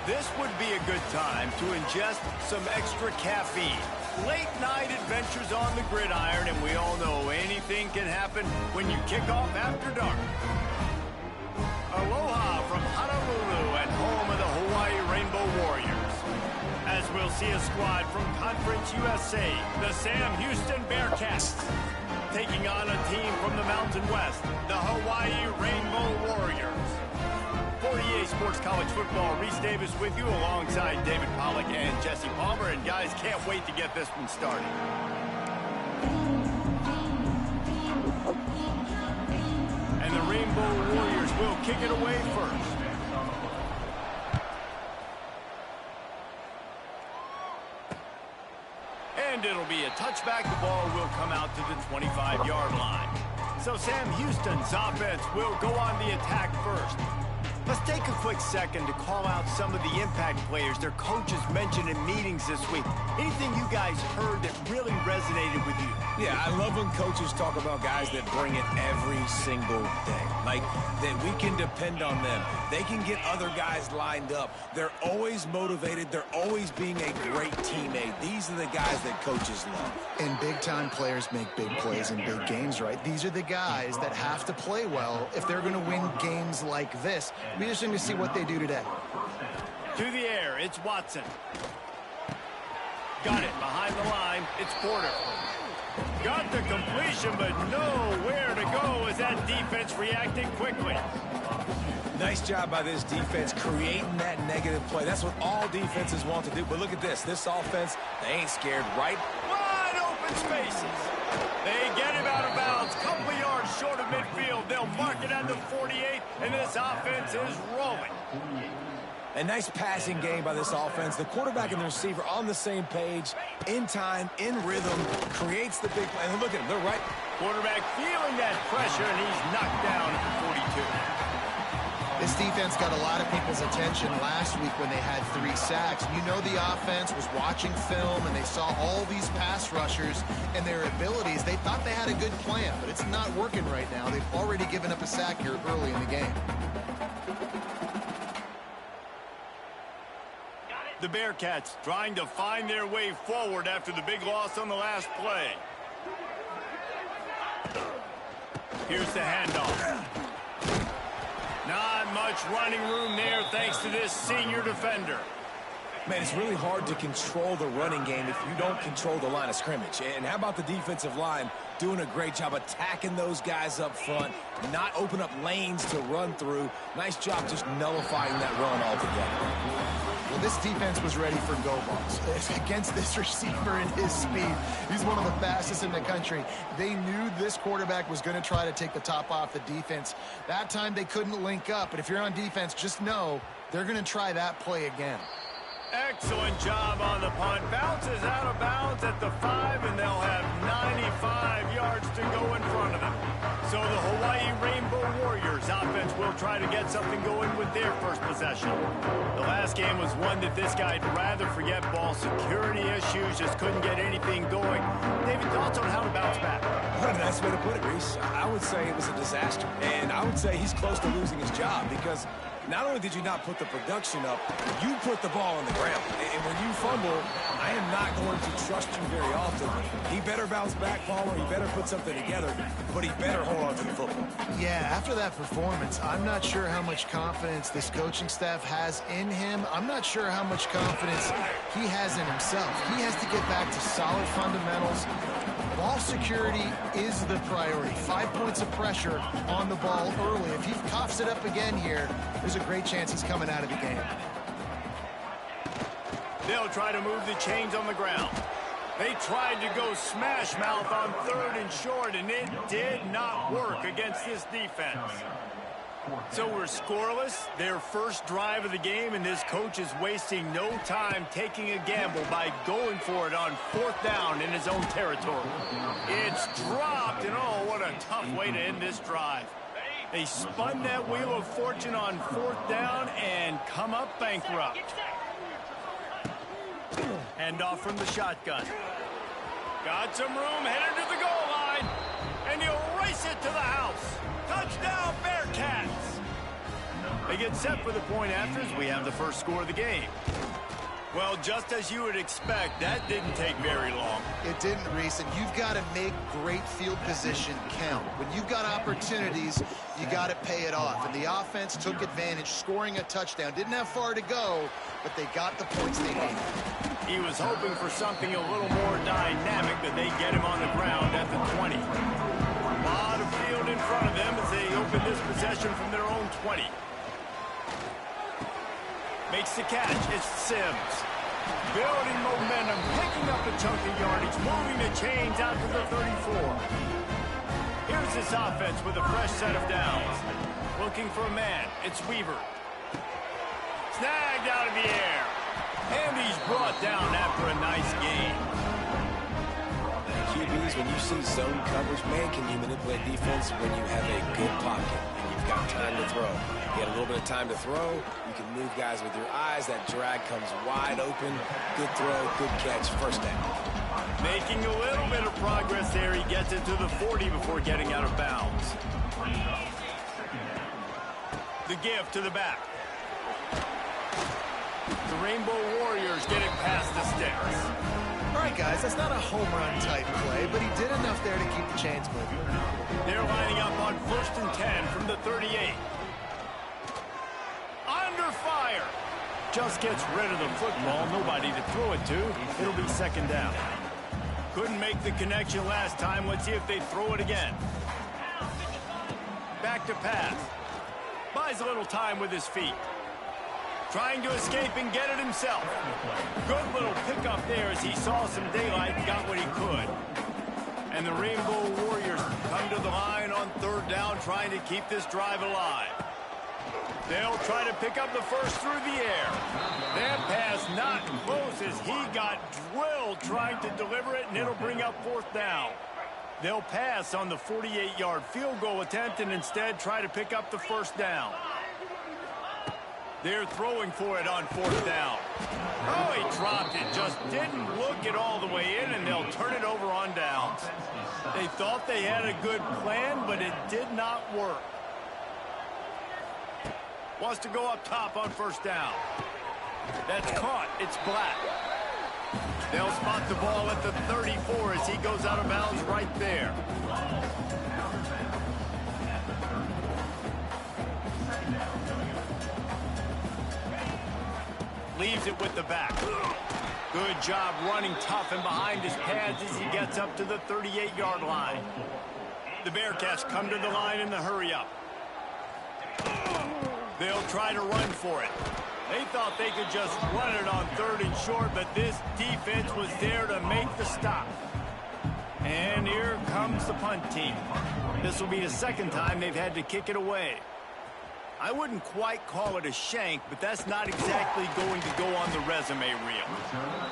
This would be a good time to ingest some extra caffeine. Late night adventures on the gridiron, and we all know anything can happen when you kick off after dark. Aloha from Honolulu and home of the Hawaii Rainbow Warriors. As we'll see a squad from Conference USA, the Sam Houston Bearcats, taking on a team from the Mountain West, the Hawaii Rainbow Warriors. 48 Sports College Football, Reese Davis with you alongside David Pollack and Jesse Palmer. And guys, can't wait to get this one started. And the Rainbow Warriors will kick it away first. And it'll be a touchback. The ball will come out to the 25-yard line. So Sam Houston's offense will go on the attack first. Let's take a quick second to call out some of the impact players their coaches mentioned in meetings this week. Anything you guys heard that really resonated with you? Yeah, I love when coaches talk about guys that bring it every single day. Like, that we can depend on them. They can get other guys lined up. They're always motivated. They're always being a great teammate. These are the guys that coaches love. And big-time players make big plays in big games, right? These are the guys that have to play well if they're going to win games like this. We just need to see what they do today. To the air, it's Watson. Got it behind the line. It's Porter. Got the completion, but nowhere to go as that defense reacted quickly. Nice job by this defense creating that negative play. That's what all defenses want to do. But look at this. This offense, they ain't scared, right? Wide open spaces. They get him out of bounds. Couple yards short of midfield. They'll mark it at the 48, and this offense is rolling. A nice passing game by this offense. The quarterback and the receiver on the same page, in time, in rhythm, creates the big play. And look at him, they're right. Quarterback feeling that pressure, and he's knocked down at the 42. This defense got a lot of people's attention last week when they had 3 sacks. You know the offense was watching film, and they saw all these pass rushers and their abilities. They thought they had a good plan, but it's not working right now. They've already given up a sack here early in the game. The Bearcats trying to find their way forward after the big loss on the last play. Here's the handoff. Not much running room there thanks to this senior defender. Man, it's really hard to control the running game if you don't control the line of scrimmage. And how about the defensive line doing a great job attacking those guys up front, not open up lanes to run through. Nice job just nullifying that run altogether. Well, this defense was ready for go balls against this receiver and his speed. He's one of the fastest in the country. They knew this quarterback was going to try to take the top off the defense. That time they couldn't link up, but if you're on defense, just know they're going to try that play again. Excellent job on the punt. Bounces out of bounds at the 5, and they'll have 95 yards to go in front of them. So the Hawaii Rainbow Warriors offense will try to get something going with their first possession. The last game was one that this guy'd rather forget. Ball security issues, just couldn't get anything going. David, thoughts on how to bounce back? What a nice way to put it, Reese. I would say it was a disaster. And I would say he's close to losing his job because not only did you not put the production up, you put the ball on the ground. And when you fumble, I am not going to trust you very often. He better bounce back, Palmer. He better put something together, but he better hold on to the football. Yeah, after that performance, I'm not sure how much confidence this coaching staff has in him. I'm not sure how much confidence he has in himself. He has to get back to solid fundamentals. Ball security is the priority. 5 points of pressure on the ball early. If he coughs it up again here, there's a great chance he's coming out of the game. They'll try to move the chains on the ground. They tried to go smash mouth on 3rd and short, and it did not work against this defense. So we're scoreless, their first drive of the game, and this coach is wasting no time taking a gamble by going for it on 4th down in his own territory. It's dropped, and oh, what a tough way to end this drive. They spun that wheel of fortune on 4th down and come up bankrupt. Handoff from the shotgun. Got some room, headed to the goal line, and he'll race it to the house. Touchdown, Bearcats! They get set for the point after as we have the first score of the game. Well, just as you would expect, that didn't take very long. It didn't, Reese, and you've got to make great field position count. When you've got opportunities, you got to pay it off. And the offense took advantage, scoring a touchdown. Didn't have far to go, but they got the points they needed. He was hoping for something a little more dynamic, but they get him on the ground at the 20. A lot of field in front of them as they open this possession from their own 20. Makes the catch. It's Sims. Building momentum, picking up a chunk of yardage, moving the chains out to the 34. Here's this offense with a fresh set of downs. Looking for a man. It's Weaver. Snagged out of the air. And he's brought down after a nice gain. QBs, when you see zone coverage, man, can you manipulate defense when you have a good pocket and you've got time to throw? You get a little bit of time to throw, you can move guys with your eyes. That drag comes wide open. Good throw, good catch, first down. Making a little bit of progress there. He gets it to the 40 before getting out of bounds. The give to the back. The Rainbow Warriors get it past the sticks. All right, guys, that's not a home run type play, but he did enough there to keep the chains moving. They're lining up on 1st and 10 from the 38. Under fire. Just gets rid of the football. Nobody to throw it to. It'll be 2nd down. Couldn't make the connection last time. Let's see if they throw it again. Back to pass. Buys a little time with his feet. Trying to escape and get it himself. Good little pickup there as he saw some daylight and got what he could. And the Rainbow Warriors come to the line on 3rd down, trying to keep this drive alive. They'll try to pick up the first through the air. That pass not close as he got drilled trying to deliver it, and it'll bring up 4th down. They'll pass on the 48-yard field goal attempt and instead try to pick up the 1st down. They're throwing for it on 4th down. Oh, he dropped it. Just didn't look it all the way in, and they'll turn it over on downs. They thought they had a good plan, but it did not work. Wants to go up top on 1st down. That's caught. It's Black. They'll spot the ball at the 34 as he goes out of bounds right there. Leaves it with the back. Good job running tough and behind his pads as he gets up to the 38-yard line. The Bearcats come to the line in the hurry-up. They'll try to run for it. They thought they could just run it on 3rd and short, but this defense was there to make the stop. And here comes the punt team. This will be the 2nd time they've had to kick it away. I wouldn't quite call it a shank, but that's not exactly going to go on the resume reel.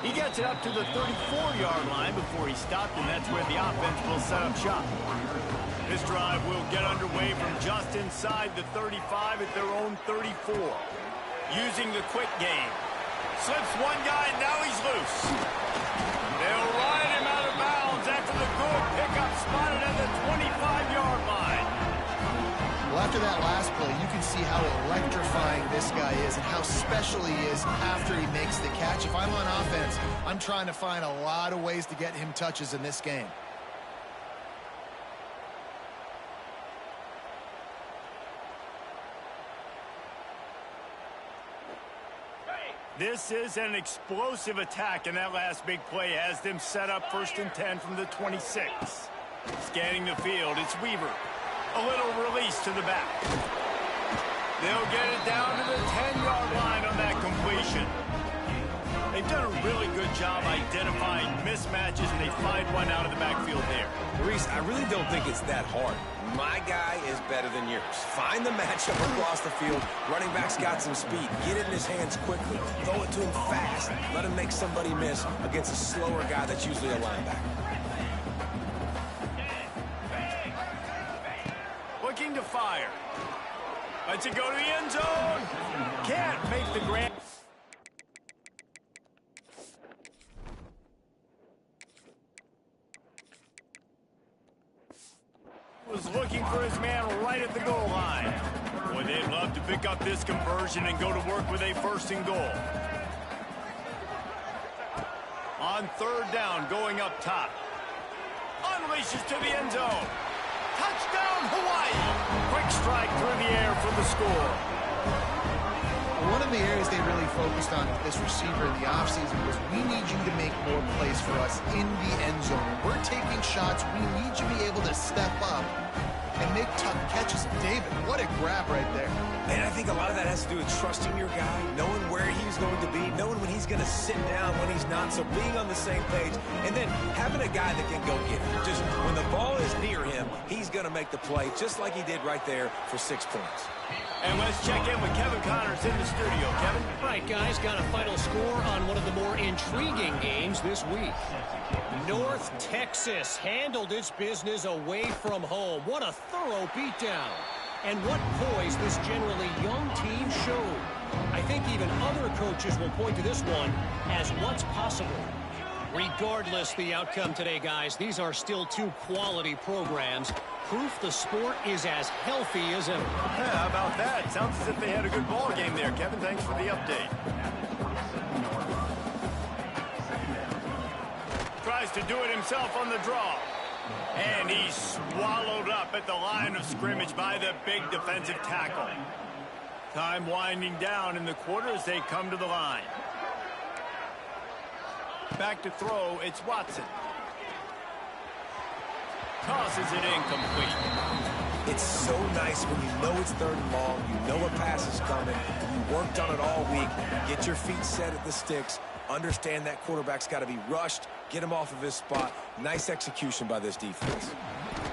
He gets it up to the 34-yard line before he stopped, and that's where the offense will set up shop. This drive will get underway from just inside the 35 at their own 34. Using the quick game. Slips one guy, and now he's loose. They'll ride him out of bounds after the good pickup spotted at the 25-yard line. Well, after that last play, you can see how electrifying this guy is and how special he is after he makes the catch. If I'm on offense, I'm trying to find a lot of ways to get him touches in this game. This is an explosive attack, and that last big play has them set up 1st and 10 from the 26. Scanning the field, it's Weaver. A little release to the back. They'll get it down to the 10-yard line on that completion. They've done a really good job identifying mismatches, and they find one out of the backfield there. Reese, I really don't think it's that hard. My guy is better than yours. Find the matchup across the field. Running back's got some speed. Get it in his hands quickly. Throw it to him fast. Let him make somebody miss against a slower guy that's usually a linebacker. Looking to fire. Lets it go to the end zone. Can't make the grand. Was looking for his man right at the goal line. Boy, they've love to pick up this conversion and go to work with a first and goal. On third down, going up top. Unleashes to the end zone. Touchdown, Hawaii. Quick strike through the air for the score. One of the areas they really focused on with this receiver in the offseason was we need you to make more plays for us in the end zone. When we're taking shots, we need you to be able to step up and make tough catches. David, what a grab right there. And I think a lot of that has to do with trusting your guy, knowing where he's going to be, knowing when he's going to sit down, when he's not, so being on the same page, and then having a guy that can go get it. Just when the ball is near him, he's going to make the play, just like he did right there for 6 points. And let's check in with Kevin Connors in the studio. Kevin? Right, guys, got a final score on one of the more intriguing games this week. North Texas handled its business away from home. What a thorough beatdown. And what poise this generally young team showed. I think even other coaches will point to this one as what's possible. Regardless the outcome today, guys, these are still 2 quality programs. Proof the sport is as healthy as ever. Yeah, how about that? Sounds as if they had a good ball game there. Kevin, thanks for the update. Tries to do it himself on the draw. And he's swallowed up at the line of scrimmage by the big defensive tackle. Time winding down in the quarter as they come to the line. Back to throw, it's Watson. Tosses it incomplete. It's so nice when you know it's 3rd and long, you know a pass is coming, you worked on it all week, get your feet set at the sticks, understand that quarterback's got to be rushed, get him off of his spot. Nice execution by this defense.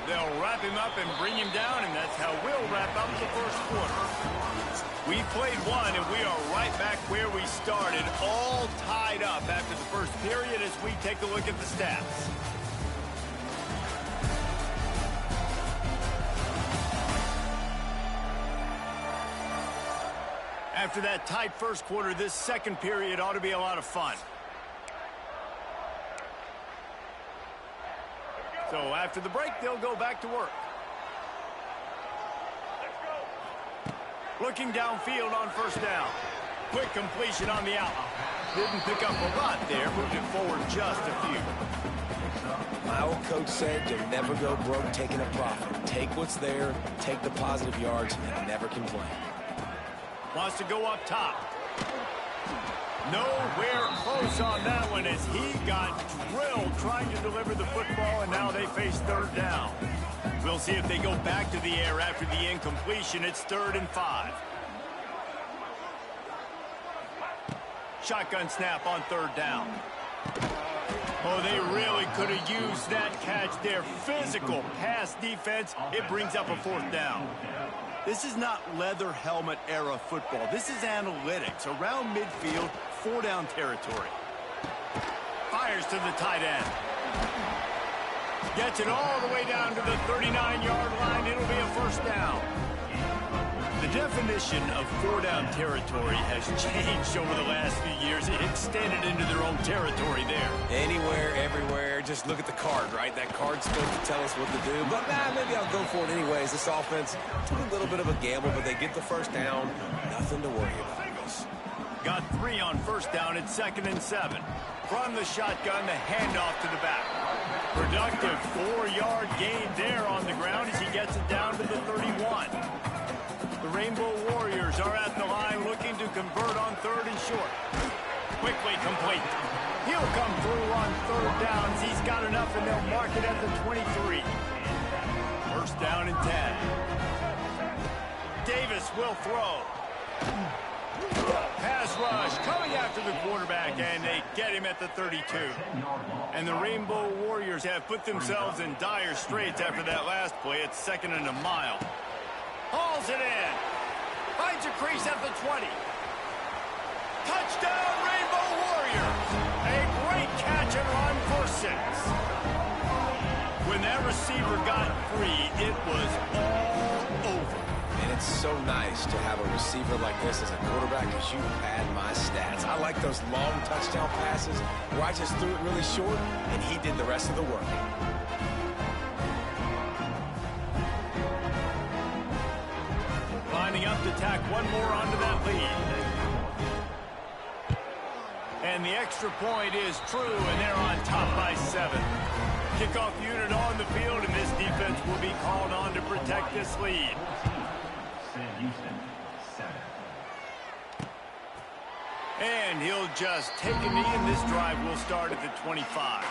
They'll wrap him up and bring him down, and that's how we'll wrap up the first quarter. We played one, and we are right back where we started, all tied up after the first period as we take a look at the stats. After that tight first quarter, this second period ought to be a lot of fun. So after the break, they'll go back to work. Looking downfield on first down. Quick completion on the out. Didn't pick up a lot there, moved it forward just a few. My old coach said you'll never go broke taking a profit. Take what's there, take the positive yards, and never complain. Wants to go up top. Nowhere close on that one as he got drilled trying to deliver the football, and now they face 3rd down. We'll see if they go back to the air after the incompletion. It's 3rd and 5. Shotgun snap on 3rd down. Oh, they really could have used that catch there. Physical pass defense. It brings up a 4th down. This is not leather helmet era football. This is analytics. Around midfield, 4-down territory. Fires to the tight end. Gets it all the way down to the 39-yard line. It'll be a 1st down. The definition of 4-down territory has changed over the last few years. It extended into their own territory there. Anywhere, everywhere, just look at the card, right? That card's supposed to tell us what to do. But maybe I'll go for it anyways. This offense took a little bit of a gamble, but they get the 1st down. Nothing to worry about. Got 3 on 1st down at 2nd and 7. From the shotgun, the handoff to the back. Productive 4-yard gain there on the ground as he gets it down to the 31. The Rainbow Warriors are at the line looking to convert on 3rd and short. Quickly complete. He'll come through on 3rd down as he's got enough, and they'll mark it at the 23. 1st down and 10. Davis will throw. Pass rush coming after the quarterback, and they get him at the 32. And the Rainbow Warriors have put themselves in dire straits after that last play. It's 2nd and a mile. Hauls it in. Finds a crease at the 20. Touchdown, Rainbow Warriors. A great catch and run for 6. When that receiver got free, it was all over. And it's so nice to have a receiver like this as a quarterback because you pad my stats. I like those long touchdown passes where I just threw it really short and he did the rest of the work. Lining up to tack one more onto that lead. And the extra point is true, and they're on top by 7. Kickoff unit on the field, and this defense will be called on to protect this lead. And he'll just take a knee, and this drive will start at the 25.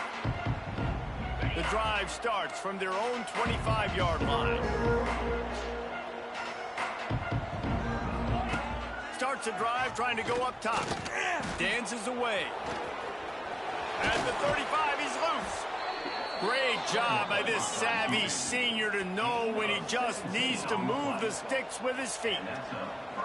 The drive starts from their own 25-yard line. Starts a drive trying to go up top. Dances away. At the 35, he's loose. Great job by this savvy senior to know when he just needs to move the sticks with his feet.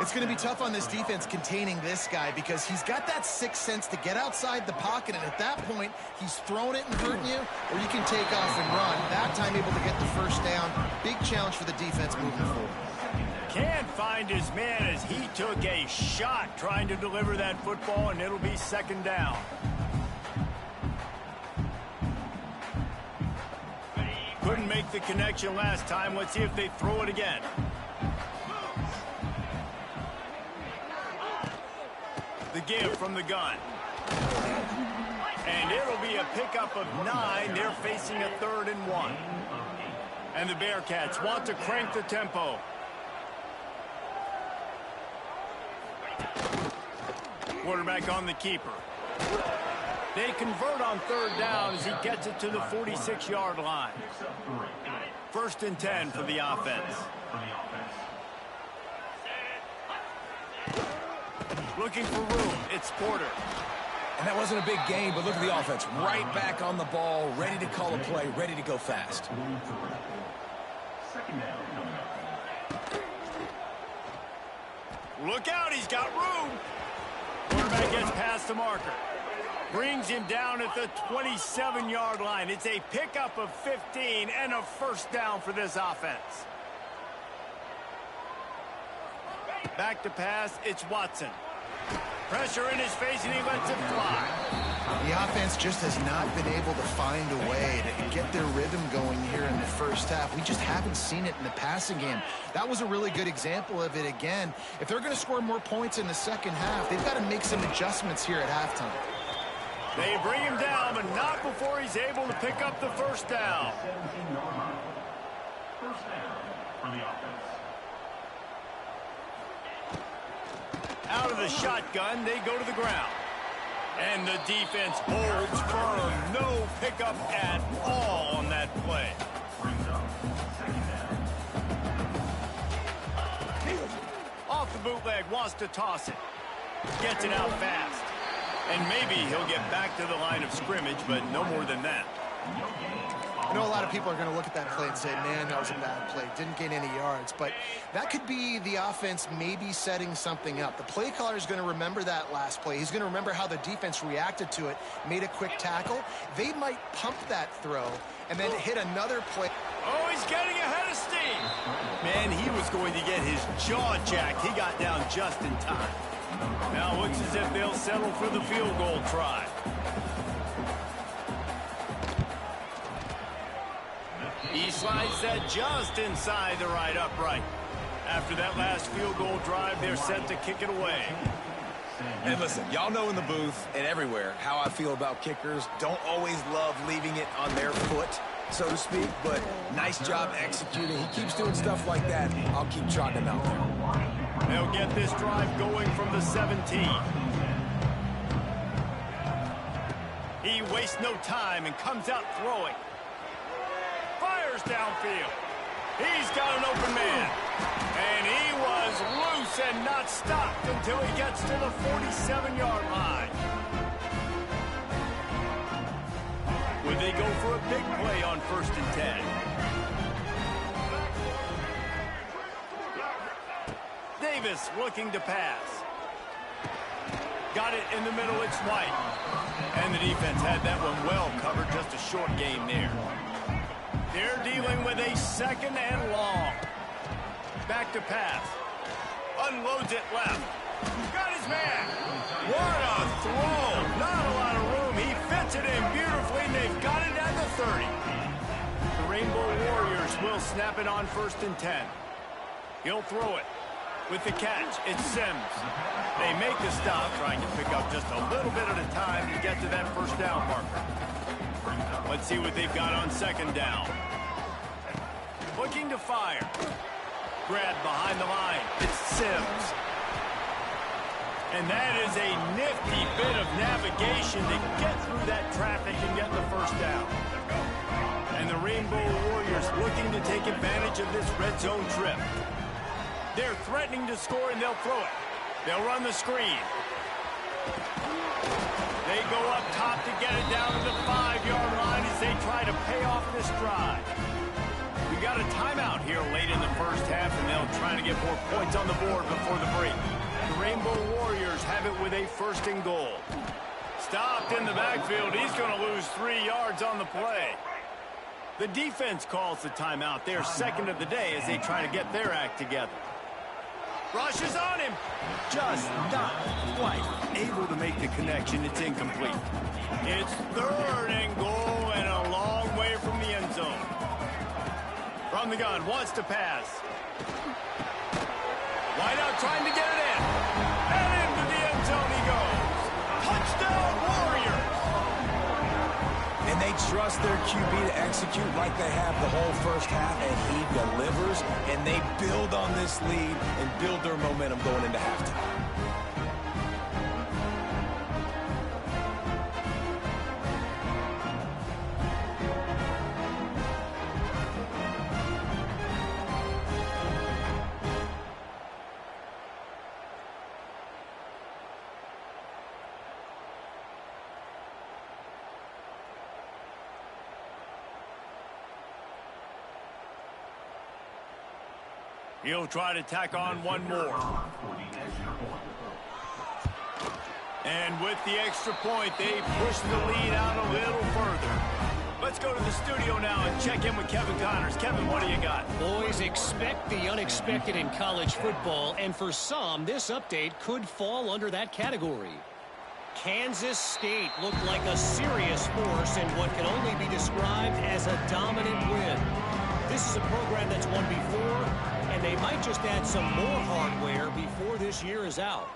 It's going to be tough on this defense containing this guy because he's got that sixth sense to get outside the pocket, and at that point, he's throwing it and hurting you, or you can take off and run. That time able to get the first down. Big challenge for the defense moving forward. Can't find his man as he took a shot trying to deliver that football, and it'll be second down. Couldn't make the connection last time. Let's see if they throw it again. The give from the gun. And it'll be a pickup of 9. They're facing a 3rd and 1. And the Bearcats want to crank the tempo. Quarterback on the keeper. They convert on 3rd down as he gets it to the 46-yard line. 1st and 10 for the offense. Looking for room. It's Porter. And that wasn't a big game, but look at the offense. Right back on the ball, ready to call a play, ready to go fast. Look out, he's got room. Quarterback gets past the marker. Brings him down at the 27-yard line. It's a pickup of 15 and a first down for this offense. Back to pass, it's Watson. Pressure in his face, and he lets it fly. The offense just has not been able to find a way to get their rhythm going here in the first half. We just haven't seen it in the passing game. That was a really good example of it again. If they're going to score more points in the second half, they've got to make some adjustments here at halftime. They bring him down, but not before he's able to pick up the first down. First down for the offense. Out of the shotgun, they go to the ground. And the defense holds firm. No pickup at all on that play. Off the bootleg, wants to toss it. Gets it out fast. And maybe he'll get back to the line of scrimmage, but no more than that. I know a lot of people are going to look at that play and say, man, that was a bad play. Didn't gain any yards. But that could be the offense maybe setting something up. The play caller is going to remember that last play. He's going to remember how the defense reacted to it, made a quick tackle. They might pump that throw and then hit another play. Oh, he's getting ahead of steam. Man, he was going to get his jaw jacked. He got down just in time. Now looks as if they'll settle for the field goal try. He slides that just inside the right upright. After that last field goal drive, they're set to kick it away. And listen, y'all know in the booth and everywhere how I feel about kickers. Don't always love leaving it on their foot, so to speak, but nice job executing. He keeps doing stuff like that. I'll keep trotting him out there. They'll get this drive going from the 17. He wastes no time and comes out throwing. Fires downfield. He's got an open man. And he was loose and not stopped until he gets to the 47-yard line. Would they go for a big play on 1st and 10? Davis looking to pass. Got it in the middle, it's White. And the defense had that one well covered, just a short game there. They're dealing with a 2nd and long. Back to pass. Unloads it left. Got his man. What a throw. Not a lot of room. He fits it in beautifully, and they've got it at the 30. The Rainbow Warriors will snap it on 1st and 10. He'll throw it. With the catch, it's Sims. They make the stop, trying to pick up just a little bit at a time to get to that first down marker. Let's see what they've got on second down. Looking to fire. Grab behind the line. It's Sims. And that is a nifty bit of navigation to get through that traffic and get the first down. And the Rainbow Warriors looking to take advantage of this red zone trip. They're threatening to score, and they'll throw it. They'll run the screen. They go up top to get it down to the 5-yard line as they try to pay off this drive. We got a timeout here late in the first half, and they'll try to get more points on the board before the break. The Rainbow Warriors have it with a first and goal. Stopped in the backfield. He's going to lose 3 yards on the play. The defense calls the timeout. They're second of the day as they try to get their act together. Rush is on him. Just not quite able to make the connection. It's incomplete. It's third and goal and a long way from the end zone. From the gun, wants to pass. Wide out trying to get it in. And into the end zone he goes. Touchdown Warriors. And they trust their QB to execute like they have the whole first half, and he delivers, and they build on this lead and build their momentum going into halftime. He'll try to tack on one more. And with the extra point, they push the lead out a little further. Let's go to the studio now and check in with Kevin Connors. Kevin, what do you got? Boys, expect the unexpected in college football, and for some, this update could fall under that category. Kansas State looked like a serious force in what can only be described as a dominant win. This is a program that's won before, and they might just add some more hardware before this year is out.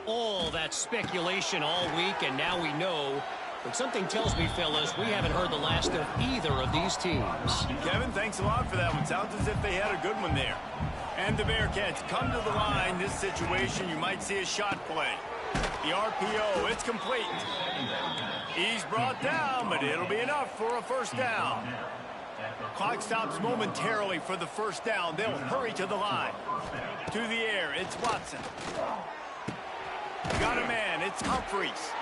All that speculation all week, and now we know. But something tells me, fellas, we haven't heard the last of either of these teams. Kevin, thanks a lot for that one. Sounds as if they had a good one there. And the Bearcats come to the line. This situation, you might see a shot play. The RPO, it's complete. He's brought down, but it'll be enough for a first down. Clock stops momentarily for the first down. They'll hurry to the line. To the air, it's Watson. Got a man, it's Humphreys.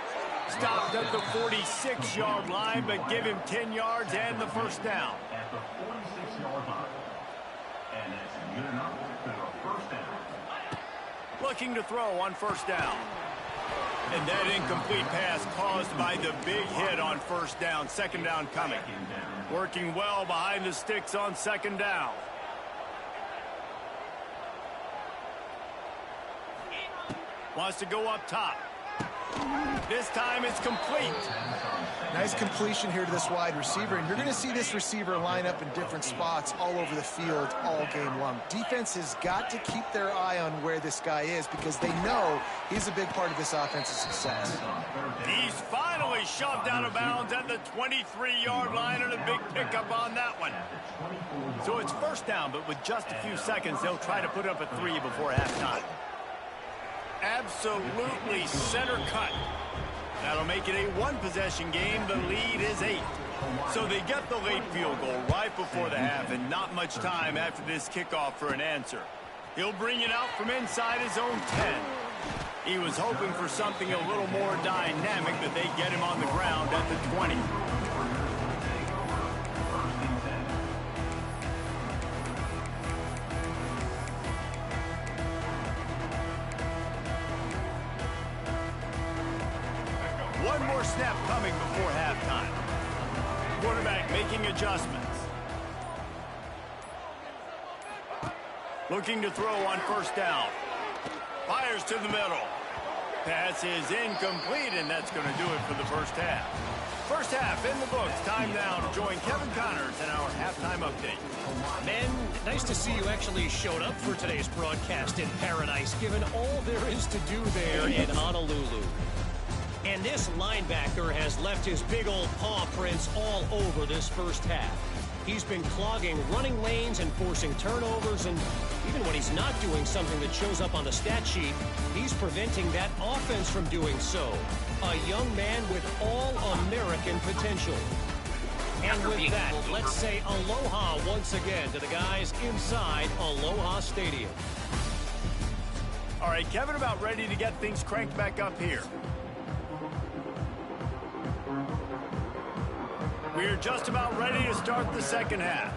Stopped at the 46-yard line, but give him 10 yards and the first down. At the 46-yard line. And that's good enough for a first down. Looking to throw on first down. And that incomplete pass caused by the big hit on first down. Second down coming. Working well behind the sticks on second down. Wants to go up top. This time it's complete. Nice completion here to this wide receiver, and you're going to see this receiver line up in different spots all over the field all game long. Defense has got to keep their eye on where this guy is because they know he's a big part of this offensive success. He's finally shoved out of bounds at the 23-yard line, and a big pickup on that one. So it's first down, but with just a few seconds, they'll try to put up a 3 before halftime. Absolutely center cut. That'll make it a one-possession game. The lead is 8. So they get the late field goal right before the half, and not much time after this kickoff for an answer. He'll bring it out from inside his own 10. He was hoping for something a little more dynamic, but they get him on the ground at the 20. One more snap coming before halftime. Quarterback making adjustments. Looking to throw on first down. Fires to the middle. pass is incomplete, and that's going to do it for the first half. First half in the books. Time now to join Kevin Connors in our halftime update. Men, nice to see you actually showed up for today's broadcast in paradise, given all there is to do there in Honolulu. And this linebacker has left his big old paw prints all over this first half. He's been clogging running lanes and forcing turnovers, and even when he's not doing something that shows up on the stat sheet, he's preventing that offense from doing so. A young man with all-American potential. And with that, let's say aloha once again to the guys inside Aloha Stadium. All right, Kevin, about ready to get things cranked back up here. We're just about ready to start the second half.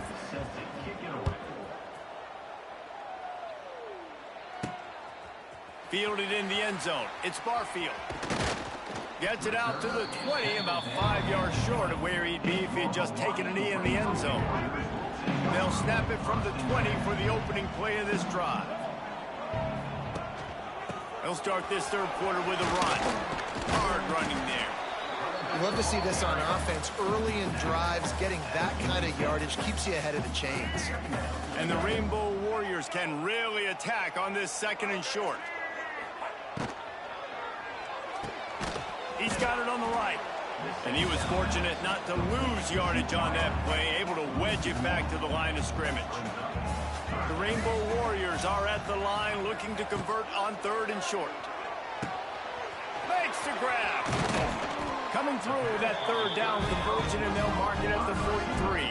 Fielded in the end zone. It's Barfield. Gets it out to the 20, about 5 yards short of where he'd be if he had just taken a knee in the end zone. They'll snap it from the 20 for the opening play of this drive. They'll start this third quarter with a run. Hard running there. You love to see this on offense. Early in drives, getting that kind of yardage keeps you ahead of the chains. And the Rainbow Warriors can really attack on this second and short. He's got it on the right. And he was fortunate not to lose yardage on that play, able to wedge it back to the line of scrimmage. The Rainbow Warriors are at the line looking to convert on third and short. Makes the grab. Coming through that third down conversion, and they'll mark it at the 43.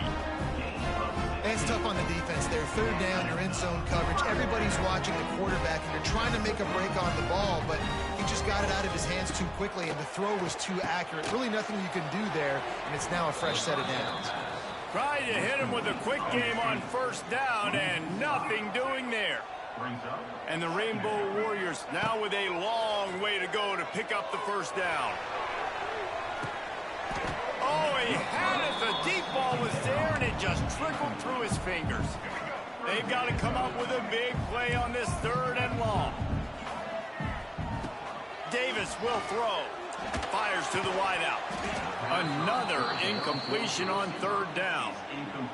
And it's tough on the defense there. Third down, you're in zone coverage. Everybody's watching the quarterback, and you're trying to make a break on the ball, but he just got it out of his hands too quickly, and the throw was too accurate. Really nothing you can do there, and it's now a fresh set of downs. Tried to hit him with a quick game on first down, and nothing doing there. And the Rainbow Warriors now with a long way to go to pick up the first down. Oh, he had it. The deep ball was there, and it just trickled through his fingers. They've got to come up with a big play on this third and long. Davis will throw. Fires to the wideout. Another incompletion on third down.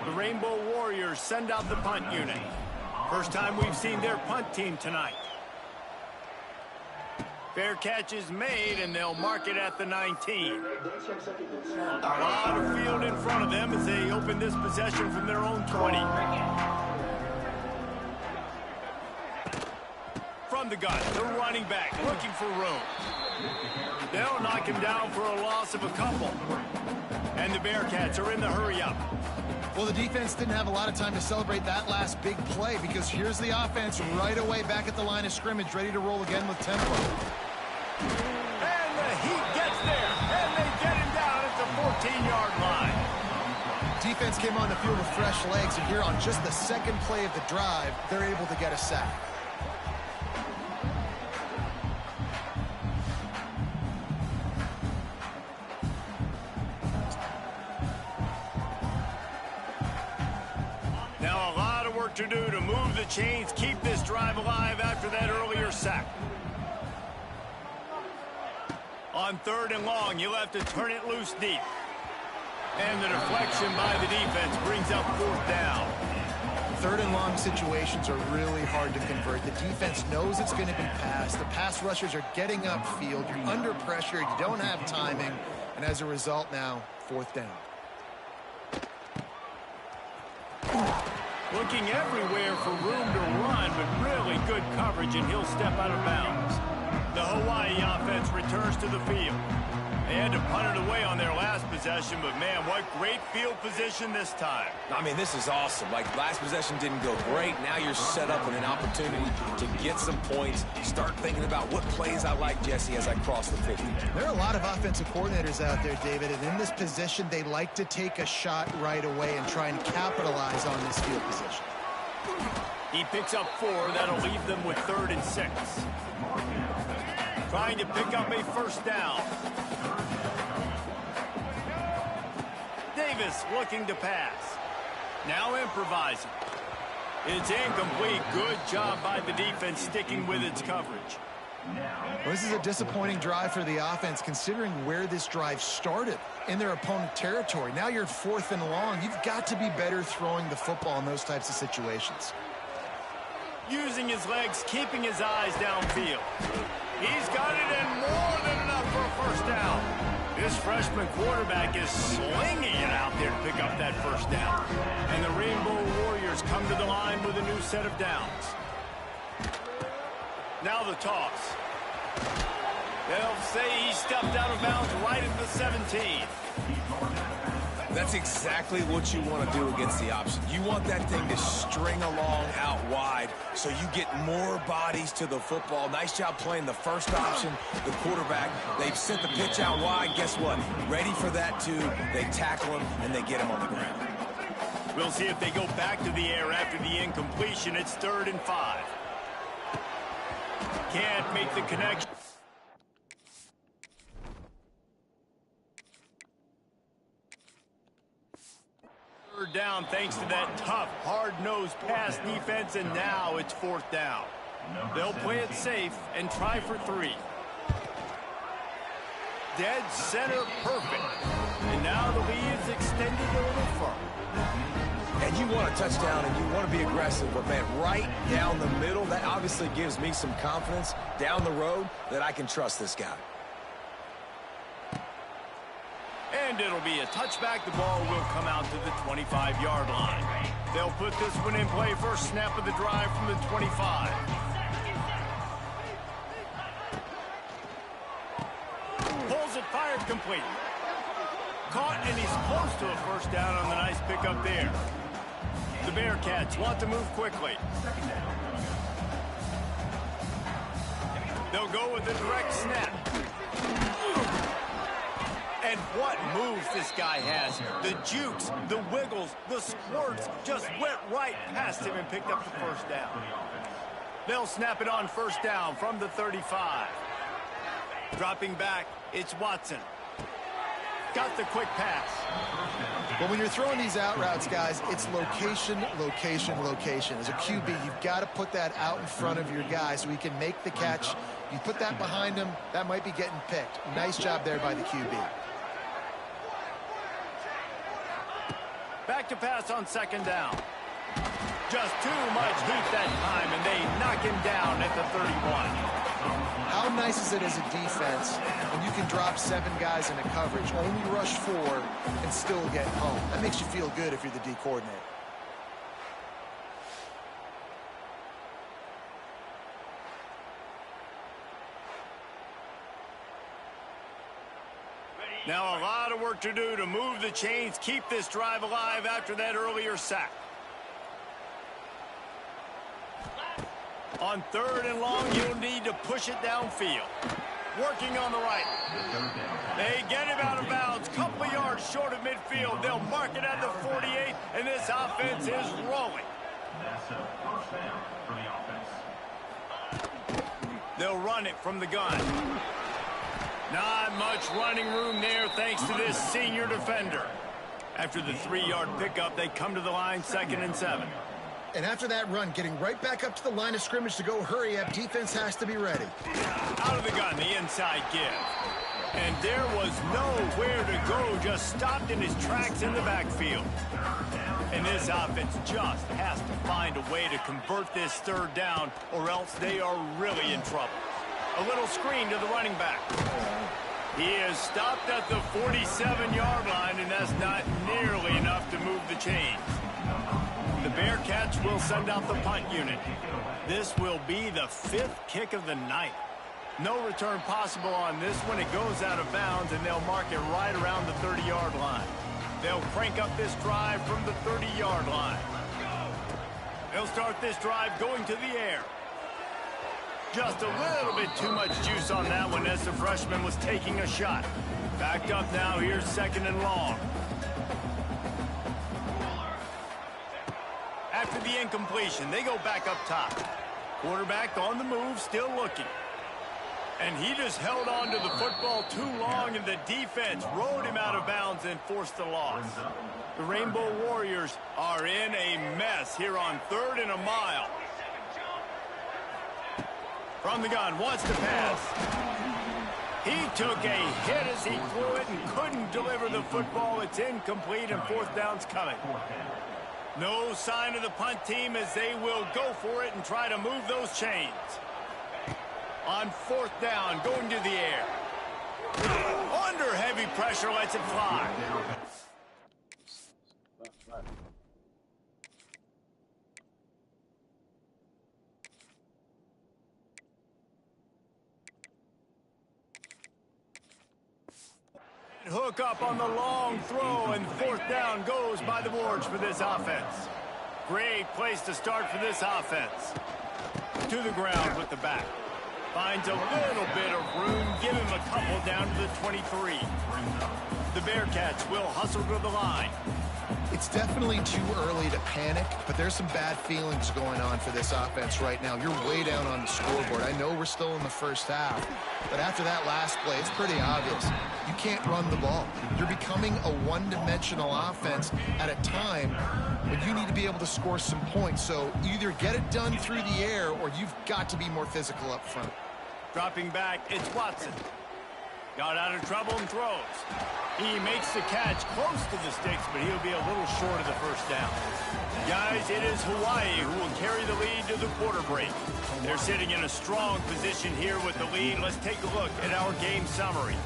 The Rainbow Warriors send out the punt unit. First time we've seen their punt team tonight. Fair catch is made, and they'll mark it at the 19. A lot of field in front of them as they open this possession from their own 20. From the gun, the running back looking for room. They'll knock him down for a loss of a couple. And the Bearcats are in the hurry-up. Well, the defense didn't have a lot of time to celebrate that last big play, because here's the offense right away back at the line of scrimmage, ready to roll again with tempo. And the Heat gets there, and they get him down at the 14-yard line. Defense came on the field with fresh legs, and here on just the second play of the drive, they're able to get a sack. Now a lot of work to do to move the chains, keep this drive alive after that earlier sack. On third and long, you'll have to turn it loose deep. And the deflection by the defense brings up fourth down. Third and long situations are really hard to convert. The defense knows it's going to be passed. The pass rushers are getting upfield. You're under pressure. You don't have timing. And as a result now, fourth down. Looking everywhere for room to run, but really good coverage, and he'll step out of bounds. The Hawaii offense returns to the field. They had to punt it away on their last possession, but man, what great field position this time. I mean, this is awesome. Like, last possession didn't go great. Now you're set up with an opportunity to get some points. Start thinking about what plays I like, Jesse, as I cross the 50. There are a lot of offensive coordinators out there, David, and in this position, they like to take a shot right away and try and capitalize on this field position. He picks up 4. That'll leave them with 3rd and 6. Trying to pick up a first down. Davis looking to pass. Now improvising. It's incomplete. Good job by the defense sticking with its coverage. Well, this is a disappointing drive for the offense, considering where this drive started, in their opponent territory. Now you're 4th and long. You've got to be better throwing the football in those types of situations. Using his legs, keeping his eyes downfield. He's got it and more than enough for a first down. This freshman quarterback is slinging it out there to pick up that first down. And the Rainbow Warriors come to the line with a new set of downs. Now the toss. They'll say he stepped out of bounds right at the 17. That's exactly what you want to do against the option. You want that thing to string along out wide so you get more bodies to the football. Nice job playing the first option, the quarterback. They've sent the pitch out wide. Guess what? Ready for that, too. They tackle him, and they get him on the ground. We'll see if they go back to the air after the incompletion. It's 3rd and 5. Can't make the connection. Down thanks to that tough, hard-nosed pass defense, and now it's 4th down. They'll play it safe and try for 3. Dead center perfect. And now the lead is extended a little further. And you want a touchdown and you want to be aggressive, but man, right down the middle, that obviously gives me some confidence down the road that I can trust this guy. And it'll be a touchback. The ball will come out to the 25-yard line. They'll put this one in play. First snap of the drive from the 25. Pulls it, fired, complete. Caught, and he's close to a first down on the nice pickup there. The Bearcats want to move quickly. They'll go with a direct snap. And what moves this guy has. The jukes, the wiggles, the squirts just went right past him and picked up the first down. They'll snap it on first down from the 35. Dropping back, it's Watson. Got the quick pass. Well, when you're throwing these out routes, guys, it's location, location, location. As a QB, you've got to put that out in front of your guy so he can make the catch. You put that behind him, that might be getting picked. Nice job there by the QB. Back to pass on 2nd down. Just too much heat that time, and they knock him down at the 31. How nice is it as a defense when you can drop 7 guys in a coverage, only rush 4, and still get home? That makes you feel good if you're the D coordinator. Now a lot of work to do to move the chains, keep this drive alive after that earlier sack. On 3rd and long, you'll need to push it downfield. Working on the right. They get him out of bounds, couple of yards short of midfield. They'll mark it at the 48, and this offense is rolling. That's a first down for the offense. They'll run it from the gun. Not much running room there thanks to this senior defender. After the 3-yard pickup, they come to the line 2nd and 7. And after that run, getting right back up to the line of scrimmage to go hurry up, defense has to be ready. Out of the gun, the inside give. And there was nowhere to go, just stopped in his tracks in the backfield. And this offense just has to find a way to convert this 3rd down, or else they are really in trouble. A little screen to the running back. He is stopped at the 47-yard line, and that's not nearly enough to move the chains. The Bearcats will send out the punt unit. This will be the 5th kick of the night. No return possible on this one. It goes out of bounds, and they'll mark it right around the 30-yard line. They'll crank up this drive from the 30-yard line. They'll start this drive going to the air. Just a little bit too much juice on that one as the freshman was taking a shot. Backed up now, here's 2nd and long. After the incompletion, they go back up top. Quarterback on the move, still looking. And he just held on to the football too long, and the defense rode him out of bounds and forced the loss. The Rainbow Warriors are in a mess here on 3rd and a mile. From the gun, wants to pass. He took a hit as he threw it and couldn't deliver the football. It's incomplete, and fourth down's coming. No sign of the punt team as they will go for it and try to move those chains. On fourth down, going to the air. Under heavy pressure, lets it fly. Hook up on the long throw, and fourth down goes by the boards for this offense. Great place to start for this offense. To the ground with the back. Finds a little bit of room. Give him a couple down to the 23. The Bearcats will hustle to the line. It's definitely too early to panic, but there's some bad feelings going on for this offense right now. You're way down on the scoreboard. I know we're still in the first half, but after that last play, it's pretty obvious. You can't run the ball. You're becoming a one-dimensional offense at a time when you need to be able to score some points. So either get it done through the air or you've got to be more physical up front. Dropping back, it's Watson. Got out of trouble and throws. He makes the catch close to the sticks, but he'll be a little short of the first down. Guys, it is Hawaii who will carry the lead to the quarter break. They're sitting in a strong position here with the lead. Let's take a look at our game summary.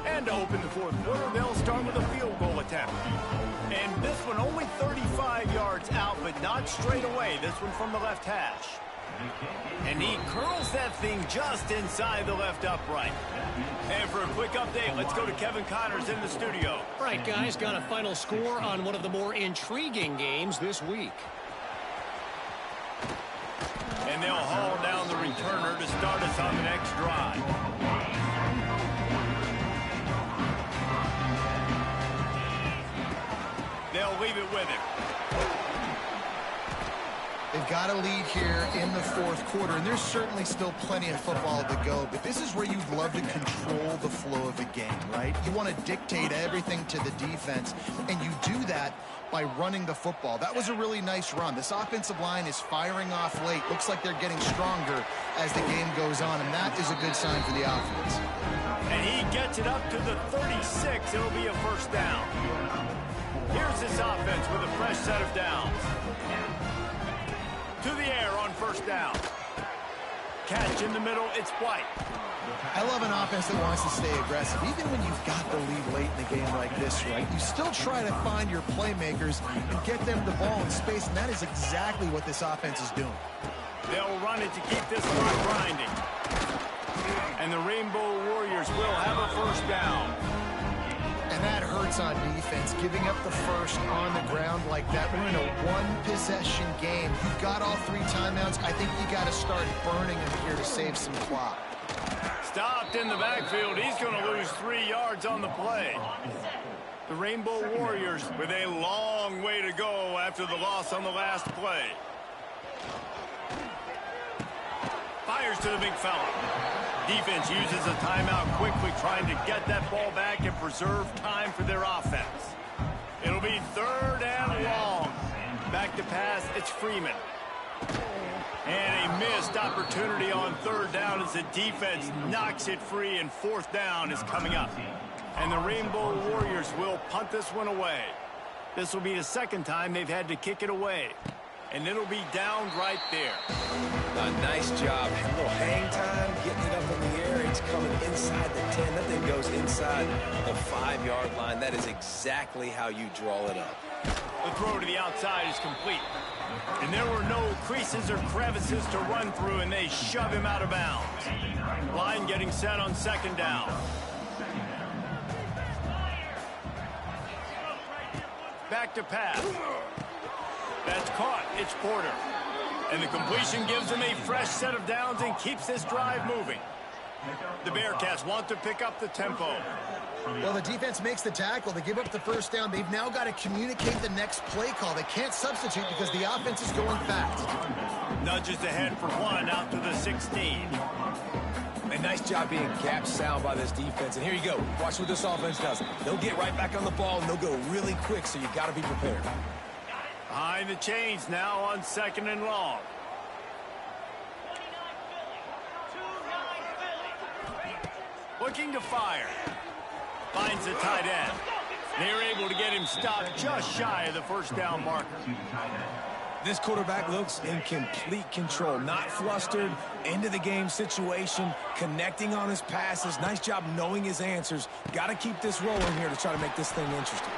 And to open the fourth quarter, they'll start with a field goal attempt. And this one only 35 yards out, but not straight away. This one from the left hash. And he curls that thing just inside the left upright. And for a quick update, let's go to Kevin Connors in the studio. All right, guys, got a final score on one of the more intriguing games this week. And they'll haul down the returner to start us on the next drive. They'll leave it with him. They've got a lead here in the fourth quarter, and there's certainly still plenty of football to go, but this is where you'd love to control the flow of the game, right? You want to dictate everything to the defense, and you do that by running the football. That was a really nice run. This offensive line is firing off late. Looks like they're getting stronger as the game goes on, and that is a good sign for the offense. And he gets it up to the 36. It'll be a first down. Here's this offense with a fresh set of downs. To the air on first down. Catch in the middle, it's White. I love an offense that wants to stay aggressive. Even when you've got the lead late in the game like this, right, you still try to find your playmakers and get them the ball in space, and that is exactly what this offense is doing. They'll run it to keep this clock grinding. And the Rainbow Warriors will have a first down. And that hurts on defense, giving up the first on the ground like that. We're in a one-possession game. You've got all three timeouts. I think you got to start burning them here to save some clock. Stopped in the backfield. He's going to lose 3 yards on the play. The Rainbow Warriors with a long way to go after the loss on the last play. Fires to the big fella. Defense uses a timeout quickly, trying to get that ball back and preserve time for their offense. It'll be third and long. Back to pass, it's Freeman. And a missed opportunity on third down as the defense knocks it free, and fourth down is coming up. And the Rainbow Warriors will punt this one away. This will be the second time they've had to kick it away. And it'll be down right there. Nice job. A little hang time, getting it up in the air. It's coming inside the 10. That thing goes inside the 5-yard line. That is exactly how you draw it up. The throw to the outside is complete. And there were no creases or crevices to run through, and they shove him out of bounds. Line getting set on second down. Back to pass. That's caught. It's Porter. And the completion gives him a fresh set of downs and keeps this drive moving. The Bearcats want to pick up the tempo. Well, the defense makes the tackle. They give up the first down. They've now got to communicate the next play call. They can't substitute because the offense is going fast. Nudges ahead for one out to the 16. A nice job being gap sound by this defense. And here you go. Watch what this offense does. They'll get right back on the ball, and they'll go really quick, so you got to be prepared. Behind the chains now on 2nd and long. Looking to fire. Finds the tight end. They're able to get him stopped just shy of the first down marker. This quarterback looks in complete control, not flustered, into the game situation, connecting on his passes. Nice job knowing his answers. Got to keep this rolling here to try to make this thing interesting.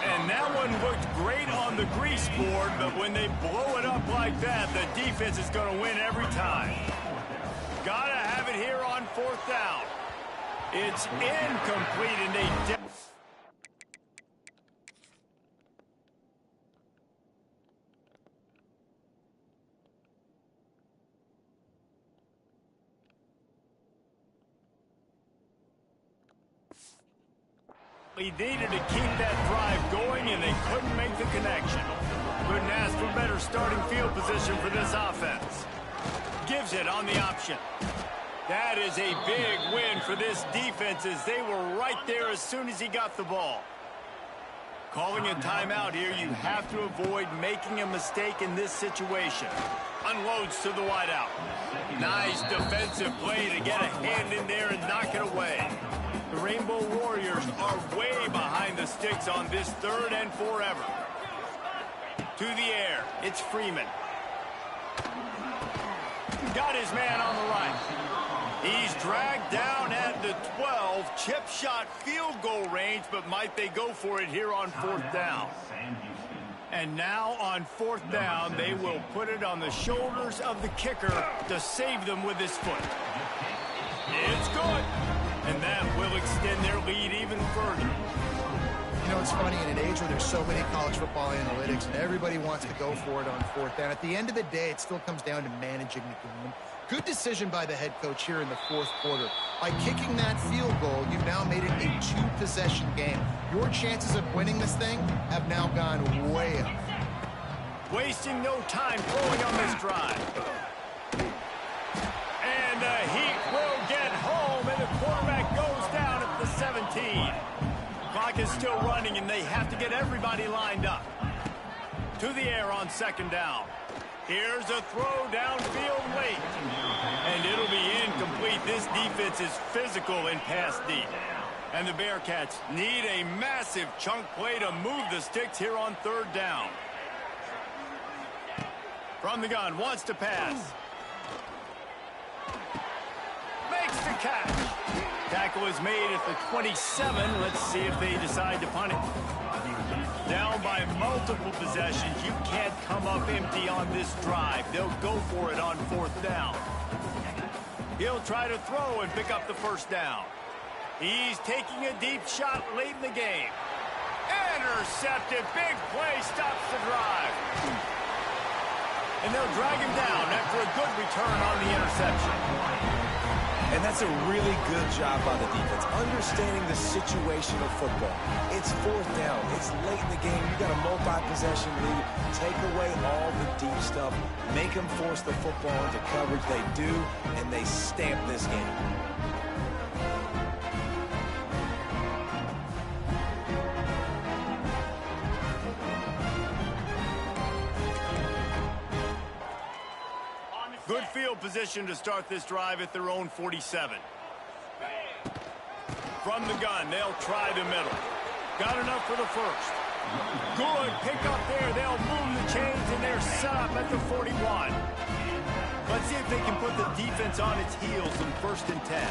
And that one looked great on the grease board, but when they blow it up like that, the defense is going to win every time. Got to have it here on 4th down. It's incomplete, and they... He needed to keep that drive going, and they couldn't make the connection. Couldn't ask for better starting field position for this offense. Gives it on the option. That is a big win for this defense, as they were right there as soon as he got the ball. Calling a timeout here, you have to avoid making a mistake in this situation. Unloads to the wideout. Nice defensive play to get a hand in there and knock it away. The Rainbow Warriors are way behind the sticks on this 3rd and forever. To the air, it's Freeman. Got his man on the right. He's dragged down at the 12, chip shot field goal range, but might they go for it here on 4th down? And now on 4th down, they will put it on the shoulders of the kicker to save them with his foot. It's good. And that will extend their lead even further. You know, it's funny, in an age where there's so many college football analytics and everybody wants to go for it on 4th down, at the end of the day, it still comes down to managing the game. Good decision by the head coach here in the 4th quarter. By kicking that field goal, you've now made it a 2-possession game. Your chances of winning this thing have now gone way up. Wasting no time throwing on this drive. And the Heat will get home, and the quarterback goes down at the 17. Clock is still running, and they have to get everybody lined up. To the air on 2nd down. Here's a throw downfield late. And it'll be incomplete. This defense is physical and pass deep. And the Bearcats need a massive chunk play to move the sticks here on 3rd down. From the gun, wants to pass. Makes the catch. Tackle is made at the 27. Let's see if they decide to punt it. Down by multiple possessions. You can't come up empty on this drive. They'll go for it on 4th down. He'll try to throw and pick up the 1st down. He's taking a deep shot late in the game. Intercepted. Big play stops the drive. And they'll drag him down after a good return on the interception. And that's a really good job by the defense, understanding the situation of football. It's 4th down. It's late in the game. You got a multi-possession lead. Take away all the deep stuff. Make them force the football into coverage. They do, and they stamp this game. Good field position to start this drive at their own 47. From the gun, they'll try the middle. Got enough for the 1st. Good pick up there. They'll move the chains, and they're set up at the 41. Let's see if they can put the defense on its heels in 1st and 10.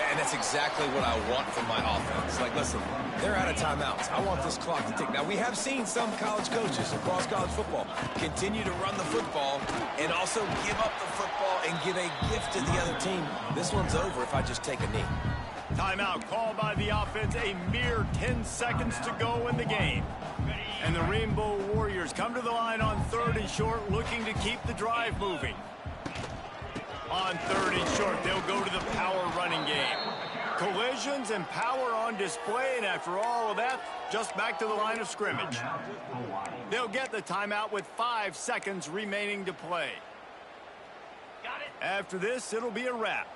And that's exactly what I want from my offense. Like, listen, they're out of timeouts. I want this clock to tick. Now, we have seen some college coaches across college football continue to run the football and also give up the football and give a gift to the other team. This one's over if I just take a knee. Timeout called by the offense. A mere 10 seconds to go in the game. And the Rainbow Warriors come to the line on 3rd and short, looking to keep the drive moving. On 3rd and short, they'll go to the power running game. Collisions and power on display, and after all of that, just back to the line of scrimmage. They'll get the timeout with 5 seconds remaining to play. After this, it'll be a wrap.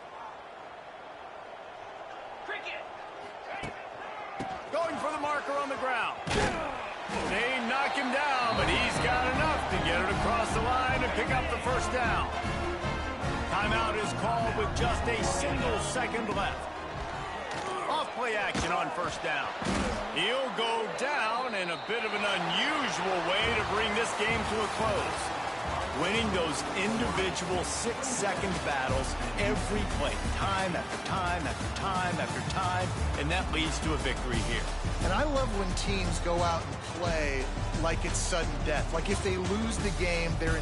Going going for the marker on the ground. They knock him down, but he's got enough to get it across the line and pick up the first down. Timeout is called with just a single second left. Off-play action on first down. He'll go down in a bit of an unusual way to bring this game to a close. Winning those individual 6-second battles every play, time after time after time after time, and that leads to a victory here. And I love when teams go out and play like it's sudden death. Like if they lose the game, they're in